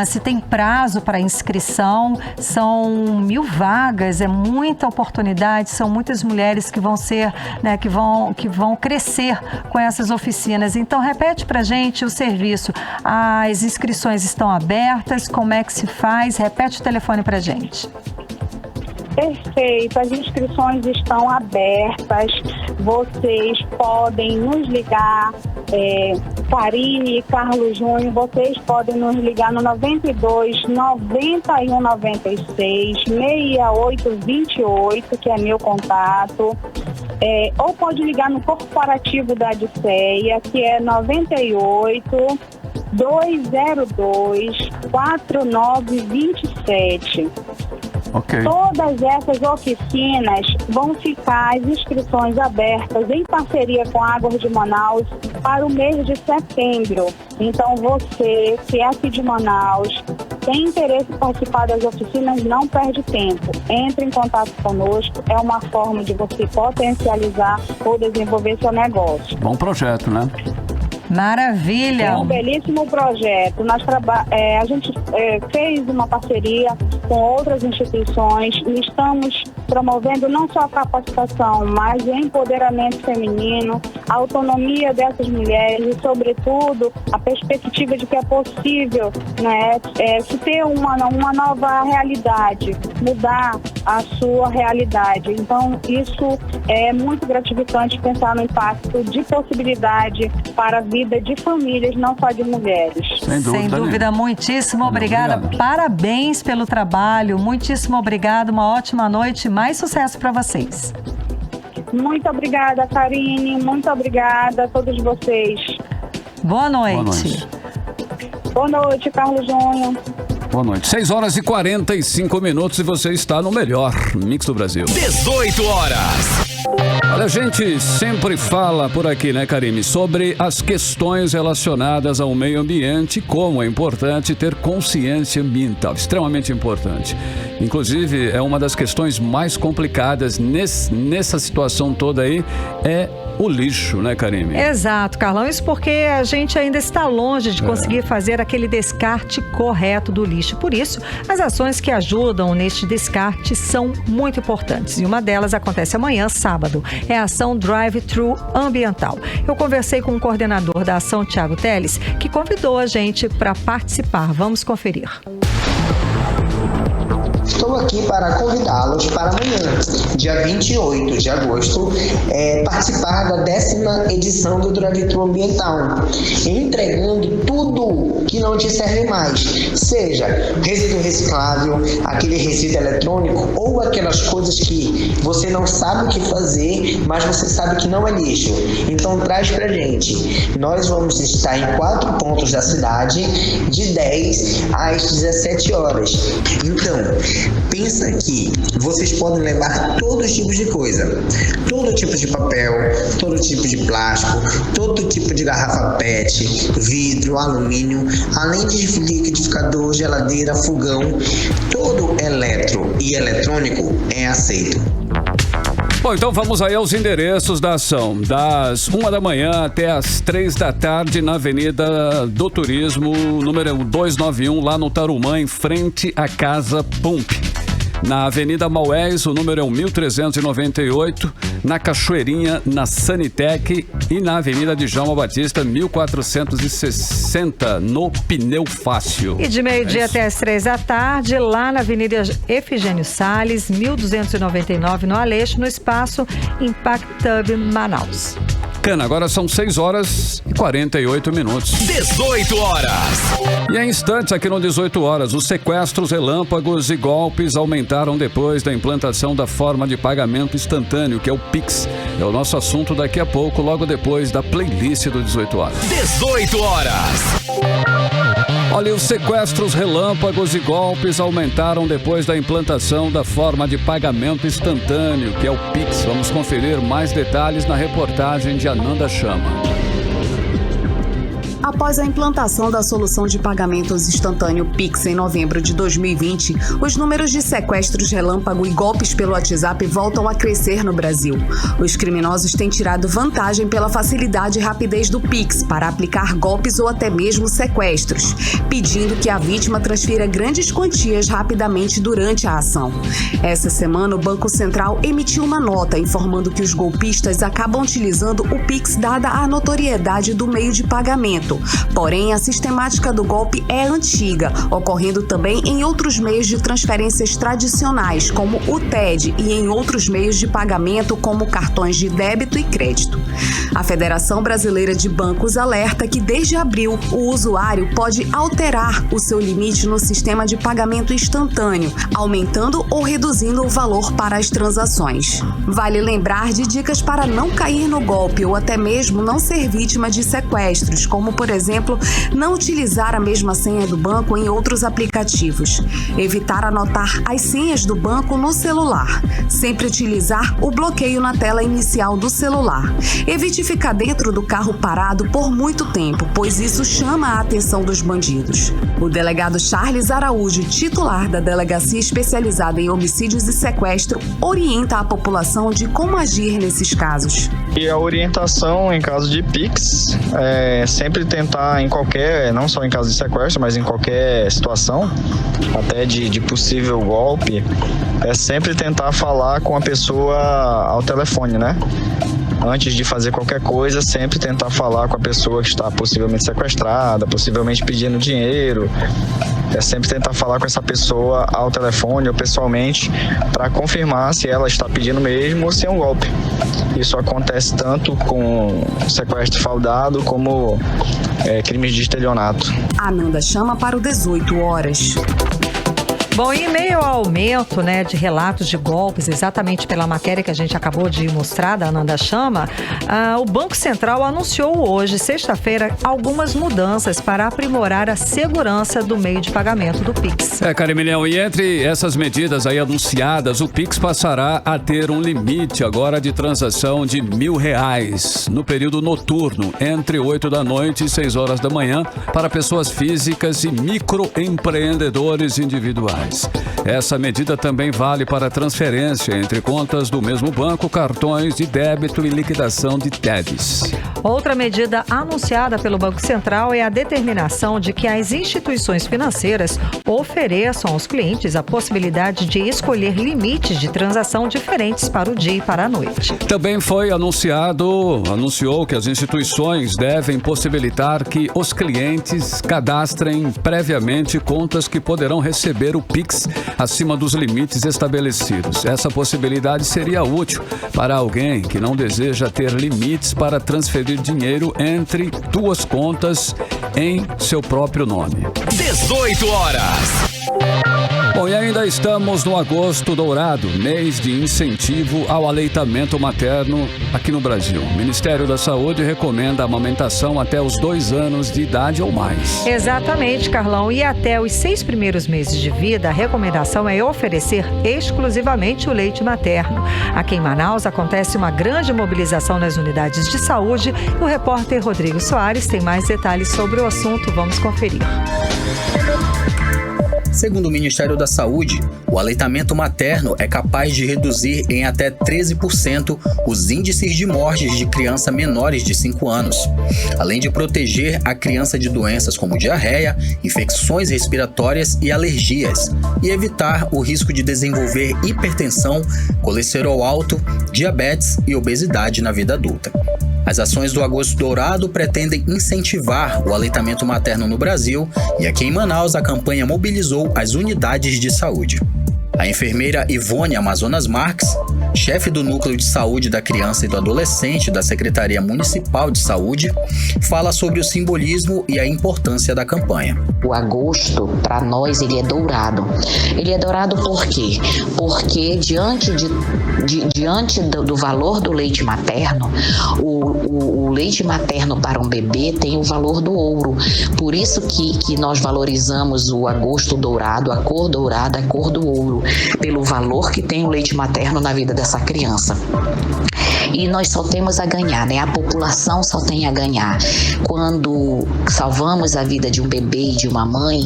se tem prazo para inscrição. São 1.000 vagas, é muita oportunidade, são muitas mulheres que vão ser, né, que vão crescer com essas oficinas. Então repete pra gente o serviço. As inscrições estão abertas, como é que se faz? Repete o telefone pra gente. Perfeito, as inscrições estão abertas, vocês podem nos ligar, Karine e Carlos Júnior, vocês podem nos ligar no 92 91 96 68 28, que é meu contato, ou pode ligar no corporativo da Adceia, que é 98 202 4927. Okay. Todas essas oficinas vão ficar as inscrições abertas em parceria com a Águas de Manaus para o mês de setembro. Então você, que é aqui de Manaus, tem interesse em participar das oficinas, não perde tempo. Entre em contato conosco, é uma forma de você potencializar ou desenvolver seu negócio. Bom projeto, né? Maravilha! É um belíssimo projeto. A gente fez uma parceria com outras instituições e estamos promovendo não só a capacitação, mas o empoderamento feminino, a autonomia dessas mulheres e, sobretudo, a perspectiva de que é possível, né, se ter uma nova realidade, mudar a sua realidade. Então, isso é muito gratificante pensar no impacto de possibilidade para a vida de famílias, não só de mulheres. Sem dúvida, muitíssimo obrigada. Parabéns pelo trabalho, muitíssimo obrigada, uma ótima noite, mais sucesso para vocês. Muito obrigada, Karine, muito obrigada a todos vocês. Boa noite. Boa noite, Carlos Júnior. Boa noite. 6h45 e você está no melhor Mix do Brasil. 18 horas. Olha, a gente sempre fala por aqui, né, Karine, sobre as questões relacionadas ao meio ambiente, como é importante ter consciência ambiental, extremamente importante. Inclusive, é uma das questões mais complicadas nessa situação toda aí, é o lixo, né, Karine? Exato, Carlão. Isso porque a gente ainda está longe de conseguir fazer aquele descarte correto do lixo. Por isso, as ações que ajudam neste descarte são muito importantes. E uma delas acontece amanhã, sábado. É a ação Drive-Thru Ambiental. Eu conversei com o coordenador da ação, Thiago Teles, que convidou a gente para participar. Vamos conferir. Estou aqui para convidá-los para amanhã, dia 28 de agosto, participar da 10ª edição do Drive-Thru Ambiental, entregando tudo que não te serve mais, seja resíduo reciclável, aquele resíduo eletrônico ou aquelas coisas que você não sabe o que fazer, mas você sabe que não é lixo. Então traz pra gente. Nós vamos estar em 4 pontos da cidade, de 10 às 17 horas. Então, pensa que vocês podem levar todos os tipos de coisa, todo tipo de papel, todo tipo de plástico, todo tipo de garrafa PET, vidro, alumínio, além de liquidificador, geladeira, fogão, todo eletro e eletrônico é aceito. Bom, então vamos aí aos endereços da ação. Das 1 da manhã até as 3 da tarde na Avenida do Turismo, número 291, lá no Tarumã, em frente à Casa Pump. Na Avenida Maués, o número é 1398, na Cachoeirinha, na Sanitec, e na Avenida Djalma Batista, 1460, no Pneu Fácil. E de meio-dia até as 3 da tarde, lá na Avenida Efigênio Salles, 1299, no Aleixo, no espaço Impact Hub Manaus. Agora são 6h48. 18 horas. E em instantes, aqui no 18 horas, os sequestros, relâmpagos e golpes aumentaram depois da implantação da forma de pagamento instantâneo, que é o Pix. É o nosso assunto daqui a pouco, logo depois da playlist do 18 horas. 18 horas. Olha, os sequestros, relâmpagos e golpes aumentaram depois da implantação da forma de pagamento instantâneo, que é o Pix. Vamos conferir mais detalhes na reportagem de Ananda Chama. Após a implantação da solução de pagamentos instantâneo Pix em novembro de 2020, os números de sequestros relâmpago e golpes pelo WhatsApp voltam a crescer no Brasil. Os criminosos têm tirado vantagem pela facilidade e rapidez do Pix para aplicar golpes ou até mesmo sequestros, pedindo que a vítima transfira grandes quantias rapidamente durante a ação. Essa semana, o Banco Central emitiu uma nota informando que os golpistas acabam utilizando o Pix dada a notoriedade do meio de pagamento. Porém, a sistemática do golpe é antiga, ocorrendo também em outros meios de transferências tradicionais, como o TED, e em outros meios de pagamento, como cartões de débito e crédito. A Federação Brasileira de Bancos alerta que, desde abril, o usuário pode alterar o seu limite no sistema de pagamento instantâneo, aumentando ou reduzindo o valor para as transações. Vale lembrar de dicas para não cair no golpe ou até mesmo não ser vítima de sequestros, como, por exemplo, não utilizar a mesma senha do banco em outros aplicativos. Evitar anotar as senhas do banco no celular. Sempre utilizar o bloqueio na tela inicial do celular. Evite ficar dentro do carro parado por muito tempo, pois isso chama a atenção dos bandidos. O delegado Charles Araújo, titular da Delegacia Especializada em Homicídios e Sequestro, orienta a população de como agir nesses casos. E a orientação em caso de Pix é sempre tentar não só em caso de sequestro, mas em qualquer situação, até de possível golpe, é sempre tentar falar com a pessoa ao telefone, né? Antes de fazer qualquer coisa, sempre tentar falar com a pessoa que está possivelmente sequestrada, possivelmente pedindo dinheiro. É sempre tentar falar com essa pessoa ao telefone ou pessoalmente para confirmar se ela está pedindo mesmo ou se é um golpe. Isso acontece tanto com sequestro fraudado como crimes de estelionato. Ananda chama para o 18 horas. Bom, em meio ao aumento, de relatos de golpes, exatamente pela matéria que a gente acabou de mostrar da Ananda Chama, o Banco Central anunciou hoje, sexta-feira, algumas mudanças para aprimorar a segurança do meio de pagamento do Pix. Carimilhão, e entre essas medidas aí anunciadas, o Pix passará a ter um limite agora de transação de R$1.000 no período noturno, entre 8 da noite e 6 horas da manhã, para pessoas físicas e microempreendedores individuais. Essa medida também vale para transferência entre contas do mesmo banco, cartões de débito e liquidação de TEDs. Outra medida anunciada pelo Banco Central é a determinação de que as instituições financeiras ofereçam aos clientes a possibilidade de escolher limites de transação diferentes para o dia e para a noite. Também anunciou que as instituições devem possibilitar que os clientes cadastrem previamente contas que poderão receber o Pix acima dos limites estabelecidos. Essa possibilidade seria útil para alguém que não deseja ter limites para transferir dinheiro entre duas contas em seu próprio nome. 18 horas. Bom, e ainda estamos no Agosto Dourado, mês de incentivo ao aleitamento materno aqui no Brasil. O Ministério da Saúde recomenda a amamentação até os 2 anos de idade ou mais. Exatamente, Carlão. E até os 6 primeiros meses de vida, a recomendação é oferecer exclusivamente o leite materno. Aqui em Manaus acontece uma grande mobilização nas unidades de saúde. O repórter Rodrigo Soares tem mais detalhes sobre o assunto. Vamos conferir. Segundo o Ministério da Saúde, o aleitamento materno é capaz de reduzir em até 13% os índices de mortes de crianças menores de 5 anos, além de proteger a criança de doenças como diarreia, infecções respiratórias e alergias, e evitar o risco de desenvolver hipertensão, colesterol alto, diabetes e obesidade na vida adulta. As ações do Agosto Dourado pretendem incentivar o aleitamento materno no Brasil e aqui em Manaus a campanha mobilizou as unidades de saúde. A enfermeira Ivone Amazonas Marques, chefe do Núcleo de Saúde da Criança e do Adolescente da Secretaria Municipal de Saúde, fala sobre o simbolismo e a importância da campanha. O agosto, para nós, ele é dourado. Ele é dourado por quê? Porque diante do valor do leite materno, o leite materno para um bebê tem o valor do ouro. Por isso que nós valorizamos o agosto dourado, a cor dourada, a cor do ouro, pelo valor que tem o leite materno na vida dessa criança. E nós só temos a ganhar, né? A população só tem a ganhar. Quando salvamos a vida de um bebê e de uma mãe,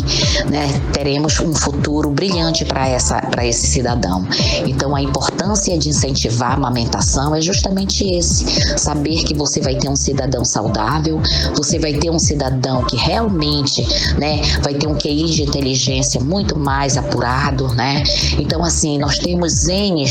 né, teremos um futuro brilhante para esse cidadão. Então, a importância de incentivar a amamentação é justamente esse: saber que você vai ter um cidadão saudável, você vai ter um cidadão que realmente, né, vai ter um QI de inteligência muito mais apurado, né? Então, assim, nós temos N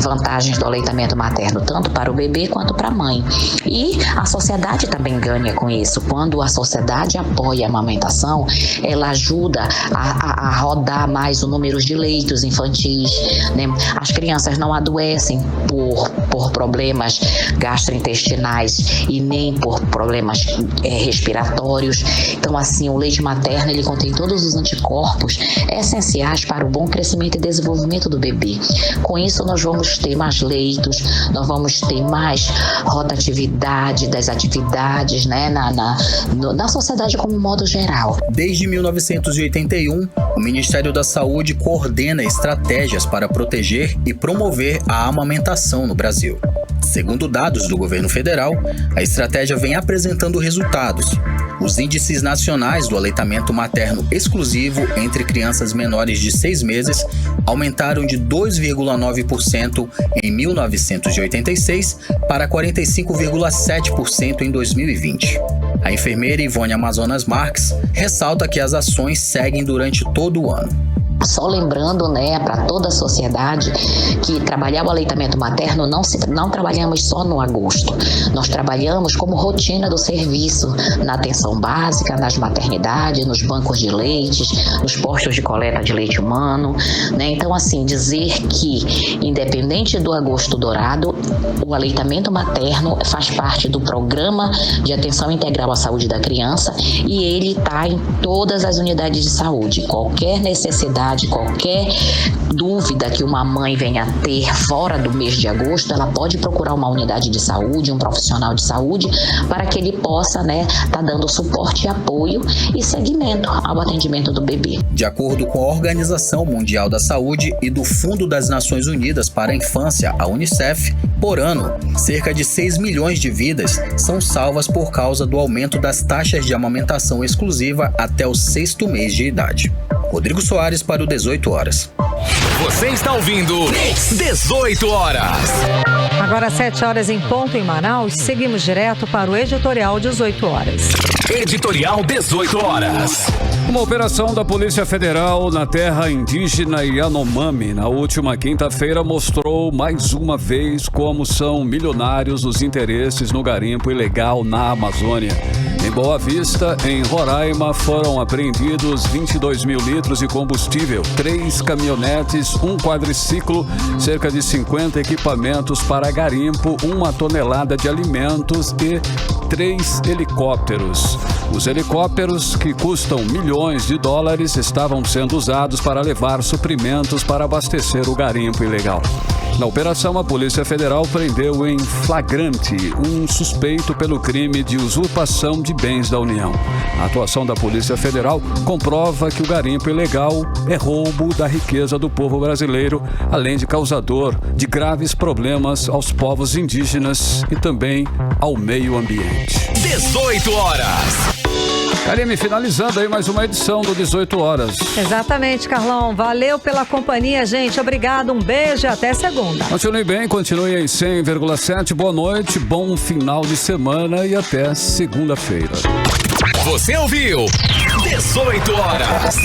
vantagens do aleitamento materno, tanto para o bebê quanto para a mãe. E a sociedade também ganha com isso. Quando a sociedade apoia a amamentação, ela ajuda a rodar mais o número de leitos infantis, né? As crianças não adoecem por problemas gastrointestinais e nem por problemas respiratórios. Então, assim, o leite materno, ele contém todos os anticorpos essenciais para o bom crescimento e desenvolvimento do bebê. Com isso, nós vamos ter mais leitos, nós vamos ter mais rotatividade das atividades, né, na sociedade como modo geral. Desde 1981, o Ministério da Saúde coordena estratégias para proteger e promover a amamentação no Brasil. Segundo dados do governo federal, a estratégia vem apresentando resultados. Os índices nacionais do aleitamento materno exclusivo entre crianças menores de 6 meses aumentaram de 2,9% em 1986 para 45,7% em 2020. A enfermeira Ivone Amazonas Marques ressalta que as ações seguem durante todo o ano. Só lembrando, né, para toda a sociedade, que trabalhar o aleitamento materno não trabalhamos só no agosto. Nós trabalhamos como rotina do serviço na atenção básica, nas maternidades, nos bancos de leites, nos postos de coleta de leite humano, né? Então, assim, dizer que, independente do agosto dourado, o aleitamento materno faz parte do programa de atenção integral à saúde da criança e ele está em todas as unidades de saúde. Qualquer necessidade, qualquer dúvida que uma mãe venha a ter fora do mês de agosto, ela pode procurar uma unidade de saúde, um profissional de saúde, para que ele possa, né, tá dando suporte, apoio e seguimento ao atendimento do bebê. De acordo com a Organização Mundial da Saúde e do Fundo das Nações Unidas para a Infância, a UNICEF, por ano, cerca de 6 milhões de vidas são salvas por causa do aumento das taxas de amamentação exclusiva até o 6º mês de idade. Rodrigo Soares para o 18 horas. Você está ouvindo 18 horas. Agora 7 horas em ponto em Manaus, seguimos direto para o editorial 18 horas. Editorial 18 horas. Uma operação da Polícia Federal na terra indígena Yanomami na última quinta-feira mostrou mais uma vez como são milionários os interesses no garimpo ilegal na Amazônia. Em Boa Vista, em Roraima, foram apreendidos 22 mil litros de combustível, 3 caminhonetes, um quadriciclo, cerca de 50 equipamentos para garimpo, 1 tonelada de alimentos e 3 helicópteros. Os helicópteros, que custam milhões de dólares, estavam sendo usados para levar suprimentos para abastecer o garimpo ilegal. Na operação, a Polícia Federal prendeu em flagrante um suspeito pelo crime de usurpação de bens da União. A atuação da Polícia Federal comprova que o garimpo ilegal é roubo da riqueza do povo brasileiro, além de causador de graves problemas aos povos indígenas e também ao meio ambiente. 18 horas. Karime, finalizando aí mais uma edição do 18 horas. Exatamente, Carlão. Valeu pela companhia, gente. Obrigado, um beijo e até segunda. Continue bem, continue em 100,7. Boa noite, bom final de semana e até segunda-feira. Você ouviu 18 horas.